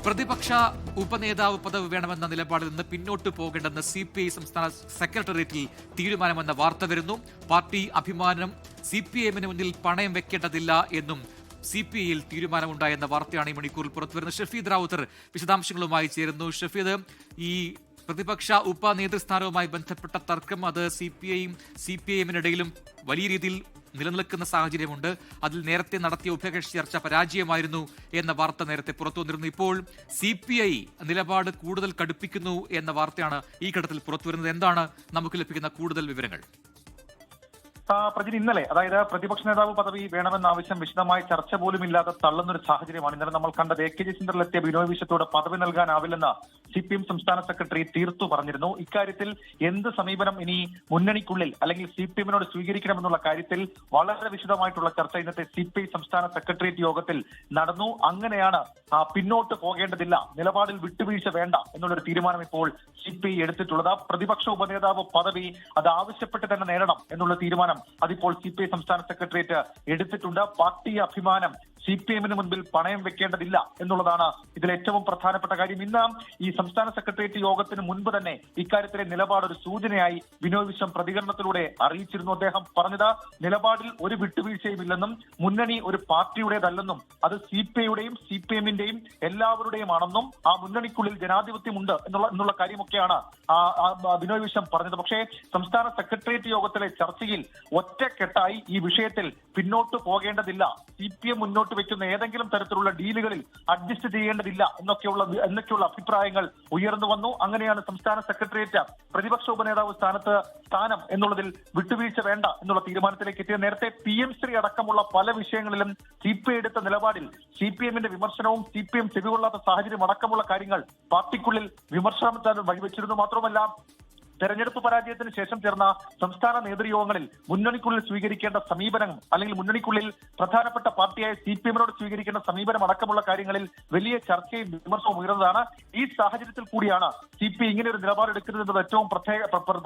പ്രതിപക്ഷ ഉപനേതാവ് പദവി വേണമെന്ന നിലപാടിൽ നിന്ന് പിന്നോട്ട് പോകേണ്ടെന്ന് CPI സംസ്ഥാന സെക്രട്ടേറിയറ്റിൽ തീരുമാനമെന്ന വാർത്ത വരുന്നു. പാർട്ടി അഭിമാനം CPIഎമ്മിന് മുന്നിൽ പണയം വെക്കേണ്ടതില്ല എന്നും CPIയിൽ തീരുമാനമുണ്ടായെന്ന വാർത്തയാണ് ഈ മണിക്കൂറിൽ പുറത്തുവരുന്നത്. ഷഫീദ് റാവുത്തർ വിശദാംശങ്ങളുമായി ചേരുന്നു. ഷഫീദ്, ഈ പ്രതിപക്ഷ ഉപനേതൃസ്ഥാനവുമായി ബന്ധപ്പെട്ട തർക്കം അത് CPIഎമ്മിനിടയിലും വലിയ രീതിയിൽ നിലനിൽക്കുന്ന സാഹചര്യമുണ്ട്. അതിൽ നേരത്തെ നടത്തിയ ഉഭയകക്ഷി ചർച്ച പരാജയമായിരുന്നു എന്ന വാർത്ത നേരത്തെ പുറത്തു വന്നിരുന്നു. ഇപ്പോൾ CPI നിലപാട് കൂടുതൽ കടുപ്പിക്കുന്നു എന്ന വാർത്തയാണ് ഈ ഘട്ടത്തിൽ പുറത്തുവരുന്നത്. എന്താണ് നമുക്ക് ലഭിക്കുന്ന കൂടുതൽ വിവരങ്ങൾ? പ്രജിൻ, ഇന്നലെ അതായത് പ്രതിപക്ഷ നേതാവ് പദവി വേണമെന്ന ആവശ്യം വിശദമായ ചർച്ച പോലും ഇല്ലാതെ തള്ളുന്നൊരു സാഹചര്യമാണ് ഇന്നലെ നമ്മൾ കണ്ടത്. AKG സെന്ററിലെത്തിയ ബിനോയ് വിശ്വത്തോട് പദവി നൽകാനാവില്ലെന്ന് CPM സംസ്ഥാന സെക്രട്ടറി തീർത്തു പറഞ്ഞിരുന്നു. ഇക്കാര്യത്തിൽ എന്ത് സമീപനം ഇനി മുന്നണിക്കുള്ളിൽ അല്ലെങ്കിൽ CPMനോട് സ്വീകരിക്കണമെന്നുള്ള കാര്യത്തിൽ വളരെ വിശദമായിട്ടുള്ള ചർച്ച ഇന്നത്തെ CPI സംസ്ഥാന സെക്രട്ടേറിയറ്റ് യോഗത്തിൽ നടന്നു. അങ്ങനെയാണ് പിന്നോട്ട് പോകേണ്ടതില്ല, നിലപാടിൽ വിട്ടുവീഴ്ച വേണ്ട എന്നുള്ളൊരു തീരുമാനം ഇപ്പോൾ CPI എടുത്തിട്ടുള്ളത്. പ്രതിപക്ഷ ഉപനേതാവ് പദവി അത് ആവശ്യപ്പെട്ട് തന്നെ നേടണം എന്നുള്ള തീരുമാനം അതിപ്പോൾ CPI സംസ്ഥാന സെക്രട്ടേറിയറ്റ് എടുത്തിട്ടുണ്ട്. പാർട്ടി അഭിമാനം CPMന് മുൻപിൽ പണയം വെക്കേണ്ടതില്ല എന്നുള്ളതാണ് ഇതിൽ ഏറ്റവും പ്രധാനപ്പെട്ട കാര്യം. ഇന്ന് ഈ സംസ്ഥാന സെക്രട്ടേറിയറ്റ് യോഗത്തിന് മുൻപ് തന്നെ ഇക്കാര്യത്തിലെ നിലപാട് ഒരു സൂചനയായി ബിനോയ് വിശ്വം പ്രതികരണത്തിലൂടെ അറിയിച്ചിരുന്നു. അദ്ദേഹം പറഞ്ഞത് നിലപാടിൽ ഒരു വിട്ടുവീഴ്ചയും ഇല്ലെന്നും മുന്നണി ഒരു പാർട്ടിയുടേതല്ലെന്നും അത് CPIയുടെയും CPMന്റെയും എല്ലാവരുടെയുമാണെന്നും ആ മുന്നണിക്കുള്ളിൽ ജനാധിപത്യമുണ്ട് എന്നുള്ള കാര്യമൊക്കെയാണ് ബിനോയ് വിശ്വം പറഞ്ഞത്. പക്ഷേ സംസ്ഥാന സെക്രട്ടേറിയറ്റ് യോഗത്തിലെ ചർച്ചയിൽ ഒറ്റക്കെട്ടായി ഈ വിഷയത്തിൽ പിന്നോട്ട് പോകേണ്ടതില്ല, CPM മുന്നോട്ട് വെക്കുന്ന ഏതെങ്കിലും തരത്തിലുള്ള ഡീലുകളിൽ അഡ്ജസ്റ്റ് ചെയ്യേണ്ടതില്ല എന്നൊക്കെയുള്ള അഭിപ്രായങ്ങൾ ഉയർന്നു വന്നു. അങ്ങനെയാണ് സംസ്ഥാന സെക്രട്ടേറിയറ്റ് പ്രതിപക്ഷ ഉപനേതാവ് സ്ഥാനം എന്നുള്ളതിൽ വിട്ടുവീഴ്ച വേണ്ട എന്നുള്ള തീരുമാനത്തിലേക്ക് എത്തിയത്. നേരത്തെ PM ശ്രീ അടക്കമുള്ള പല വിഷയങ്ങളിലും CPI എടുത്ത നിലപാടിൽ CPMന്റെ വിമർശനവും CPM ചെവികൊള്ളാത്ത സാഹചര്യം അടക്കമുള്ള കാര്യങ്ങൾ പാർട്ടിക്കുള്ളിൽ വിമർശനത്തിന് വഴിവെച്ചിരുന്നു. മാത്രമല്ല, തെരഞ്ഞെടുപ്പ് പരാജയത്തിന് ശേഷം ചേർന്ന സംസ്ഥാന നേതൃയോഗങ്ങളിൽ മുന്നണിക്കുള്ളിൽ സ്വീകരിക്കേണ്ട സമീപനം അല്ലെങ്കിൽ മുന്നണിക്കുള്ളിൽ പ്രധാനപ്പെട്ട പാർട്ടിയായ CPMനോട് സ്വീകരിക്കേണ്ട സമീപനം അടക്കമുള്ള കാര്യങ്ങളിൽ വലിയ ചർച്ചയും വിമർശനവും ഉയർന്നതാണ്. ഈ സാഹചര്യത്തിൽ കൂടിയാണ് CPI ഇങ്ങനെ ഒരു നിലപാടെടുക്കുന്നത് എന്നത് ഏറ്റവും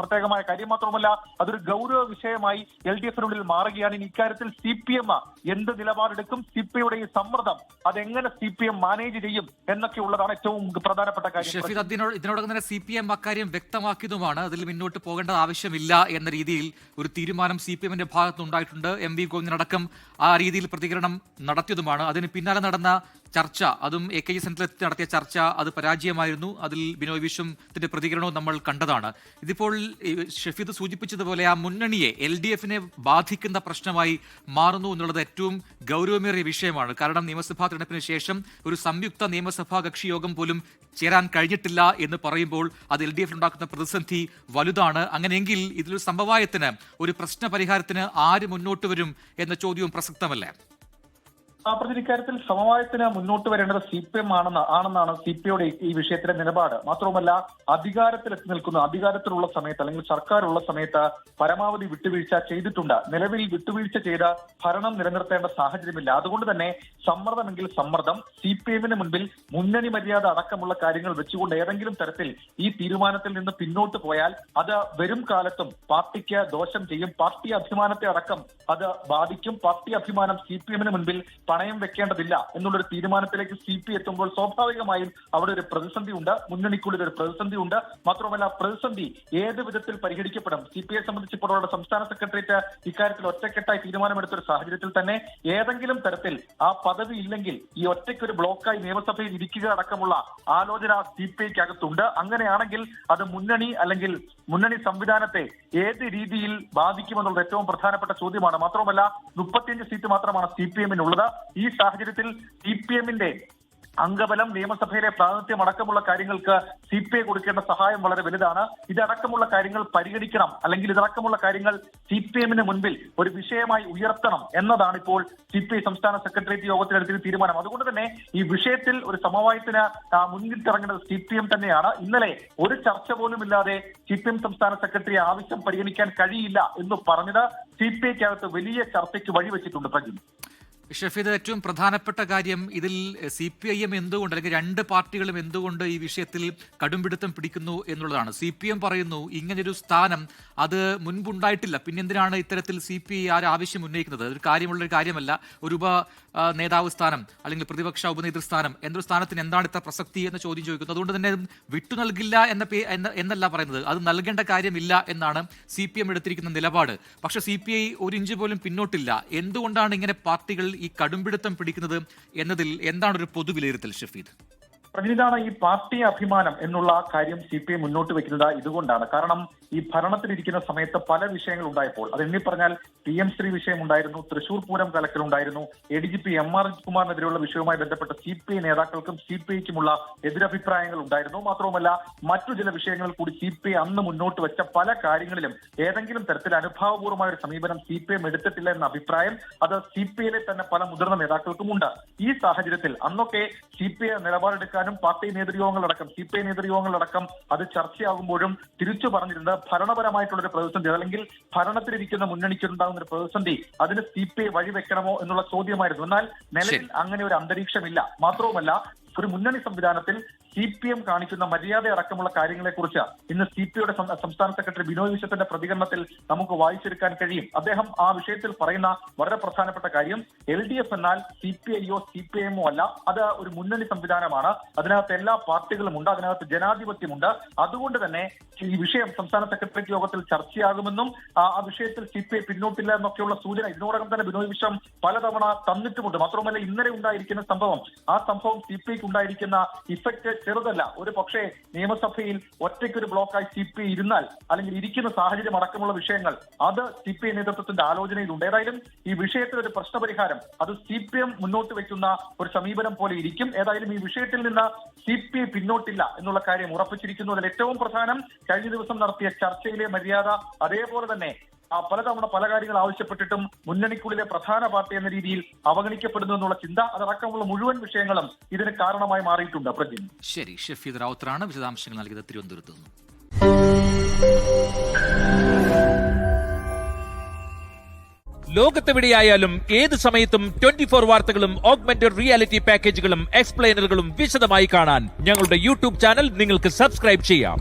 പ്രത്യേകമായ കാര്യം. മാത്രമല്ല, അതൊരു ഗൗരവ വിഷയമായി LDFനുള്ളിൽ മാറുകയാണ്. ഇനി ഇക്കാര്യത്തിൽ CPM എന്ത് നിലപാടെടുക്കും, CPIയുടെ ഈ സമ്മർദ്ദം അതെങ്ങനെ CPM മാനേജ് ചെയ്യും എന്നൊക്കെ ഉള്ളതാണ് ഏറ്റവും പ്രധാനപ്പെട്ട കാര്യം. ഇതിനോടകം തന്നെ CPM അക്കാര്യം വ്യക്തമാക്കിയതുമാണ്. അതിൽ മുന്നോട്ട് പോകേണ്ട ആവശ്യമില്ല എന്ന രീതിയിൽ ഒരു തീരുമാനം CPMന്റെ ഭാഗത്തുനിന്നുണ്ടായിട്ടുണ്ട്. MV ഗോവിന്ദൻ അടക്കം ആ രീതിയിൽ പ്രതികരണം നടത്തിയതുമാണ്. അതിന് പിന്നാലെ നടന്ന ചർച്ച, അതും AKG സെന്ററിൽ നടത്തിയ ചർച്ച അത് പരാജയമായിരുന്നു. അതിൽ ബിനോയ് വിശ്വത്തിന്റെ പ്രതികരണവും നമ്മൾ കണ്ടതാണ്. ഇതിപ്പോൾ ഷഫീദ് സൂചിപ്പിച്ചതുപോലെ ആ മുന്നണിയെ LDFനെ ബാധിക്കുന്ന പ്രശ്നമായി മാറുന്നു എന്നുള്ളത് ഏറ്റവും ഗൗരവമേറിയ വിഷയമാണ്. കാരണം നിയമസഭാ തെരഞ്ഞെടുപ്പിന് ശേഷം ഒരു സംയുക്ത നിയമസഭാ കക്ഷി യോഗം പോലും ചേരാൻ കഴിഞ്ഞിട്ടില്ല എന്ന് പറയുമ്പോൾ അത് LDFിനുണ്ടാക്കുന്ന പ്രതിസന്ധി വലുതാണ്. അങ്ങനെയെങ്കിൽ ഇതിലൊരു സമവായത്തിന്, ഒരു പ്രശ്ന പരിഹാരത്തിന് ആര് മുന്നോട്ട് വരും എന്ന ചോദ്യവും പ്രസക്തമല്ലേ? ഇക്കാര്യത്തിൽ സമവായത്തിന് മുന്നോട്ട് വരേണ്ടത് CPM ആണെന്നാണ് CPIയുടെ ഈ വിഷയത്തിലെ നിലപാട്. മാത്രവുമല്ല, അധികാരത്തിലുള്ള സമയത്ത് അല്ലെങ്കിൽ സർക്കാരുള്ള സമയത്ത് പരമാവധി വിട്ടുവീഴ്ച ചെയ്തിട്ടുണ്ട്. നിലവിൽ വിട്ടുവീഴ്ച ചെയ്ത ഭരണം നിലനിർത്തേണ്ട സാഹചര്യമില്ല. അതുകൊണ്ട് തന്നെ സമ്മർദ്ദമെങ്കിൽ സമ്മർദ്ദം, CPMന് മുൻപിൽ മുന്നണി മര്യാദ അടക്കമുള്ള കാര്യങ്ങൾ വെച്ചുകൊണ്ട് ഏതെങ്കിലും തരത്തിൽ ഈ തീരുമാനത്തിൽ നിന്ന് പിന്നോട്ട് പോയാൽ അത് വരും കാലത്തും പാർട്ടിക്ക് ദോഷം ചെയ്യും. പാർട്ടി അഭിമാനത്തെ അടക്കം അത് ബാധിക്കും. പാർട്ടി അഭിമാനം CPMന് മുൻപിൽ പണയം വെക്കേണ്ടതില്ല എന്നുള്ളൊരു തീരുമാനത്തിലേക്ക് CPI എത്തുമ്പോൾ സ്വാഭാവികമായും അവിടെ ഒരു പ്രതിസന്ധി ഉണ്ട്, മുന്നണിക്കുള്ളിൽ ഒരു പ്രതിസന്ധി ഉണ്ട്. മാത്രമല്ല, പ്രതിസന്ധി ഏത് വിധത്തിൽ പരിഹരിക്കപ്പെടും? CPIയെ സംബന്ധിച്ചിപ്പോൾ അവരുടെ സംസ്ഥാന സെക്രട്ടേറിയറ്റ് ഇക്കാര്യത്തിൽ ഒറ്റക്കെട്ടായി തീരുമാനമെടുത്തൊരു സാഹചര്യത്തിൽ തന്നെ ഏതെങ്കിലും തരത്തിൽ ആ പദവി ഇല്ലെങ്കിൽ ഈ ഒറ്റയ്ക്കൊരു ബ്ലോക്കായി നിയമസഭയിൽ ഇരിക്കുക അടക്കമുള്ള ആലോചന CPIക്കകത്തുണ്ട്. അങ്ങനെയാണെങ്കിൽ അത് മുന്നണി അല്ലെങ്കിൽ മുന്നണി സംവിധാനത്തെ ഏത് രീതിയിൽ ബാധിക്കുമെന്നുള്ളത് ഏറ്റവും പ്രധാനപ്പെട്ട ചോദ്യമാണ്. മാത്രമല്ല, 35 സീറ്റ് മാത്രമാണ് CPMനുള്ളത്. ഈ സാഹചര്യത്തിൽ CPMന്റെ അംഗബലം, നിയമസഭയിലെ പ്രാതിനിധ്യം അടക്കമുള്ള കാര്യങ്ങൾക്ക് CPI കൊടുക്കേണ്ട സഹായം വളരെ വലുതാണ്. ഇതടക്കമുള്ള കാര്യങ്ങൾ പരിഗണിക്കണം, അല്ലെങ്കിൽ ഇതടക്കമുള്ള കാര്യങ്ങൾ CPMന് മുൻപിൽ ഒരു വിഷയമായി ഉയർത്തണം എന്നതാണ് ഇപ്പോൾ CPI സംസ്ഥാന സെക്രട്ടേറിയറ്റ് യോഗത്തിലെടുത്ത തീരുമാനം. അതുകൊണ്ട് തന്നെ ഈ വിഷയത്തിൽ ഒരു സമവായത്തിന് മുന്നിട്ടിറങ്ങുന്നത് CPM തന്നെയാണ്. ഇന്നലെ ഒരു ചർച്ച പോലും ഇല്ലാതെ CPM സംസ്ഥാന സെക്രട്ടറി ആവശ്യം പരിഗണിക്കാൻ കഴിയില്ല എന്ന് പറഞ്ഞത് CPIക്കകത്ത് വലിയ ചർച്ചയ്ക്ക് വഴിവെച്ചിട്ടുണ്ട്. പ്രജിൻ, ഷഫീദ്, ഏറ്റവും പ്രധാനപ്പെട്ട കാര്യം ഇതിൽ CPIഎം എന്തുകൊണ്ട്, അല്ലെങ്കിൽ രണ്ട് പാർട്ടികളും എന്തുകൊണ്ട് ഈ വിഷയത്തിൽ കടുംപിടുത്തം പിടിക്കുന്നു എന്നുള്ളതാണ്. CPM പറയുന്നു ഇങ്ങനൊരു സ്ഥാനം അത് മുൻപുണ്ടായിട്ടില്ല, പിന്നെ എന്തിനാണ് ഇത്തരത്തിൽ CPI ആവശ്യം ഉന്നയിക്കുന്നത്? അതൊരു കാര്യമുള്ളൊരു കാര്യമല്ല. ഒരു നേതാവ് സ്ഥാനം അല്ലെങ്കിൽ പ്രതിപക്ഷ ഉപനേതൃസ്ഥാനം എന്നൊരു സ്ഥാനത്തിന് എന്താണ് ഇത്ര പ്രസക്തി എന്ന ചോദ്യം ചോദിക്കുന്നത്. അതുകൊണ്ട് തന്നെ വിട്ടു നൽകില്ല എന്നല്ല പറയുന്നത്, അത് നൽകേണ്ട കാര്യമില്ല എന്നാണ് CPM എടുത്തിരിക്കുന്ന നിലപാട്. പക്ഷേ CPI ഒരു ഇഞ്ച് പോലും പിന്നോട്ടില്ല. എന്തുകൊണ്ടാണ് ഇങ്ങനെ പാർട്ടികൾ ഈ കടുംപിടുത്തം പിടിക്കുന്നത് എന്നതിൽ എന്താണ് ഒരു പൊതു വിലയിരുത്തൽ ഷഫീദ്? പ്രതിനിധാണ് ഈ പാർട്ടി അഭിമാനം എന്നുള്ള കാര്യം CPI മുന്നോട്ട് വെക്കുന്നത് ഇതുകൊണ്ടാണ്. കാരണം ഈ ഭരണത്തിലിരിക്കുന്ന സമയത്ത് പല വിഷയങ്ങൾ ഉണ്ടായപ്പോൾ അത് എണ്ണി പറഞ്ഞാൽ PM ശ്രീ വിഷയം ഉണ്ടായിരുന്നു, തൃശൂർ പൂരം കലക്കലുണ്ടായിരുന്നു, ADGP MR കുമാറിനെതിരെയുള്ള വിഷയവുമായി ബന്ധപ്പെട്ട CPI നേതാക്കൾക്കും CPIക്കുമുള്ള എതിരഭിപ്രായങ്ങൾ ഉണ്ടായിരുന്നു. മാത്രവുമല്ല മറ്റു ചില വിഷയങ്ങളിൽ കൂടി CPI അന്ന് മുന്നോട്ട് വെച്ച പല കാര്യങ്ങളിലും ഏതെങ്കിലും തരത്തിൽ അനുഭാവപൂർവമായ ഒരു സമീപനം CPM എടുത്തിട്ടില്ല എന്ന അഭിപ്രായം അത് CPIയിലെ തന്നെ പല മുതിർന്ന നേതാക്കൾക്കും ഉണ്ട്. ഈ സാഹചര്യത്തിൽ അന്നൊക്കെ CPI നിലപാടെടുക്കാനും പാർട്ടി നേതൃയോഗങ്ങളടക്കം CPI നേതൃയോഗങ്ങളടക്കം അത് ചർച്ചയാകുമ്പോഴും തിരിച്ചു പറഞ്ഞിരുന്നത് ഭരണപരമായിട്ടുള്ളൊരു പ്രതിസന്ധി അല്ലെങ്കിൽ ഭരണത്തിലിരിക്കുന്ന മുന്നണിക്കുണ്ടാകുന്ന ഒരു പ്രതിസന്ധി അതിന് CPI വഴിവെക്കണമോ എന്നുള്ള ചോദ്യമായിരുന്നു. എന്നാൽ നിലവിൽ അങ്ങനെ ഒരു അന്തരീക്ഷമില്ല. മാത്രവുമല്ല ഒരു മുന്നണി സംവിധാനത്തിൽ CPM കാണിക്കുന്ന മര്യാദ അടക്കമുള്ള കാര്യങ്ങളെക്കുറിച്ച് ഇന്ന് CPIയുടെ സംസ്ഥാന സെക്രട്ടറി ബിനോയ് വിശ്വത്തിന്റെ പ്രതികരണത്തിൽ നമുക്ക് വായിച്ചെടുക്കാൻ കഴിയും. അദ്ദേഹം ആ വിഷയത്തിൽ പറയുന്ന വളരെ പ്രധാനപ്പെട്ട കാര്യം LDF എന്നാൽ CPIയോ CPIMോ അല്ല, അത് ഒരു മുന്നണി സംവിധാനമാണ്. അതിനകത്ത് എല്ലാ പാർട്ടികളും ഉണ്ട്, അതിനകത്ത് ജനാധിപത്യമുണ്ട്. അതുകൊണ്ട് തന്നെ ഈ വിഷയം സംസ്ഥാന സെക്രട്ടേറിയറ്റ് യോഗത്തിൽ ചർച്ചയാകുമെന്നും ആ വിഷയത്തിൽ CPI പിന്നോട്ടില്ല എന്നൊക്കെയുള്ള സൂചന ഇതിനോടകം തന്നെ ബിനോയ് വിശ്വം പലതവണ തന്നിട്ടുമുണ്ട്. മാത്രമല്ല ഇന്നലെ ഉണ്ടായിരിക്കുന്ന സംഭവം, ആ സംഭവം CPIക്ക് ഉണ്ടായിരിക്കുന്ന ഇഫക്റ്റ് ചെറുതല്ല. ഒരു പക്ഷേ നിയമസഭയിൽ ഒറ്റയ്ക്കൊരു ബ്ലോക്കായി CPI ഇരുന്നാൽ അല്ലെങ്കിൽ ഇരിക്കുന്ന സാഹചര്യം അടക്കമുള്ള വിഷയങ്ങൾ അത് CPI നേതൃത്വത്തിന്റെ ആലോചനയിലുണ്ട്. ഏതായാലും ഈ വിഷയത്തിൽ ഒരു പ്രശ്നപരിഹാരം അത് CPM മുന്നോട്ട് വെക്കുന്ന ഒരു സമീപനം പോലെ ഇരിക്കും. ഏതായാലും ഈ വിഷയത്തിൽ നിന്ന് CPI പിന്നോട്ടില്ല എന്നുള്ള കാര്യം ഉറപ്പിച്ചിരിക്കുന്നു. അതിൽ ഏറ്റവും പ്രധാനം കഴിഞ്ഞ ദിവസം നടത്തിയ ചർച്ചയിലെ മര്യാദ, അതേപോലെ തന്നെ പലതവണ പല കാര്യങ്ങൾ ആവശ്യപ്പെട്ടിട്ടും മുന്നണിക്കുള്ളിലെ പ്രധാന പാർട്ടി എന്ന രീതിയിൽ അവഗണിക്കപ്പെടുന്നു എന്നുള്ള ചിന്ത, അതടക്കമുള്ള മുഴുവൻ വിഷയങ്ങളും ഇതിന് കാരണമായി മാറിയിട്ടുണ്ട്. പ്രജിൻ, ശരി, ഷഫീദ് റാവുത്തറാണ് വിശദാംശങ്ങൾ നൽകിയത് തിരുവനന്തപുരത്ത് നിന്ന്. ലോകത്തെവിടെയായാലും ഏത് സമയത്തും 24 വാർത്തകളും ഓഗ്മെന്റഡ് റിയാലിറ്റി പാക്കേജുകളും എക്സ്പ്ലെയിനറുകളും വിശദമായി കാണാൻ ഞങ്ങളുടെ YouTube ചാനൽ നിങ്ങൾക്ക് സബ്സ്ക്രൈബ് ചെയ്യാം.